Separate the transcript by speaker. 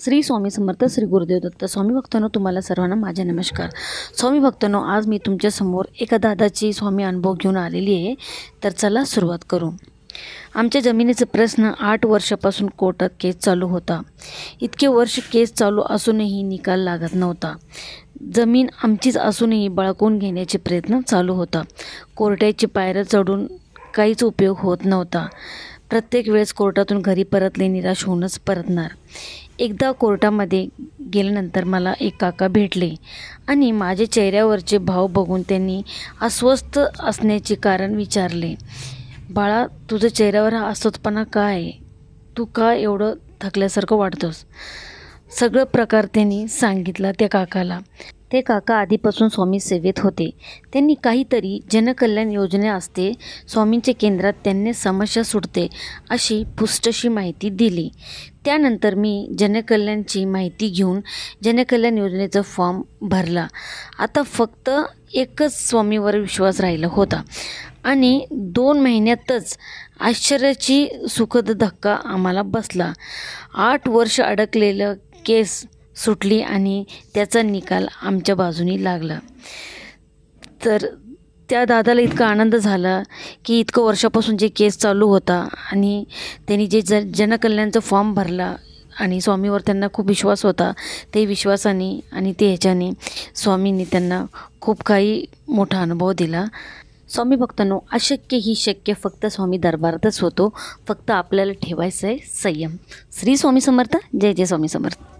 Speaker 1: श्री स्वामी समर्थ, श्री गुरुदेव दत्त. स्वामी भक्तांनो, तुम्हाला सर्वांना माझा नमस्कार. स्वामी भक्तांनो, आज मी तुमच्यासमोर एका दादाची स्वामी अनुभव घेऊन आलेली आहे. तर चला सुरुवात करू. आमच्या जमिनीचा प्रश्न 8 वर्षापासून कोर्टात केस चालू होता. इतके वर्ष केस चालू असूनही निकाल लागत नव्हता. जमीन आमचीच असूनही बळकावून घेण्याचे प्रयत्न चालू होता. कोर्टाची पायऱ्या चढून काहीच उपयोग होत नव्हता. प्रत्येक वेळेस कोर्टातून घरी परतले निराश होऊनच परतणार. एकदा कोर्टामध्ये गेल्यानंतर मला एक काका भेटले आणि माझ्या चेहऱ्यावरचे भाव बघून त्यांनी अस्वस्थ असण्याचे कारण विचारले. बाळा, तुझं चेहऱ्यावर हा अस्वस्थपणा काय आहे? तू का एवढं थकल्यासारखं वाटतोस? सगळं प्रकार त्यांनी सांगितला त्या काकाला. ते काका आधीपासून स्वामी सेवेत होते. त्यांनी काहीतरी जनकल्याण योजना असते, स्वामींच्या केंद्रात त्यांनी समस्या सुटते अशी पुष्टशी माहिती दिली. त्यानंतर मी जनकल्याणची माहिती घेऊन जनकल्याण योजनेचा फॉर्म भरला. आता फक्त एकच स्वामीवर विश्वास राहिला होता आणि 2 महिन्यातच आश्चर्याची सुखद धक्का आम्हाला बसला. 8 वर्ष अडकलेलं केस सुटली आणि त्याचा निकाल आमच्या बाजूनी लागला. तर त्या दादाला इतका आनंद झाला की इतकं वर्षापासून जे केस चालू होता आणि त्यांनी जे जनकल्याणचा फॉर्म भरला आणि स्वामीवर त्यांना खूप विश्वास होता, ते विश्वासाने आणि ते ह्याच्याने स्वामींनी त्यांना खूप काही मोठा अनुभव दिला. स्वामी भक्तांनो, अशक्य ही शक्य फक्त स्वामी दरबारातच होतो. फक्त आपल्याला ठेवायचं आहे संयम. श्री स्वामी समर्थ. जय जय स्वामी समर्थ.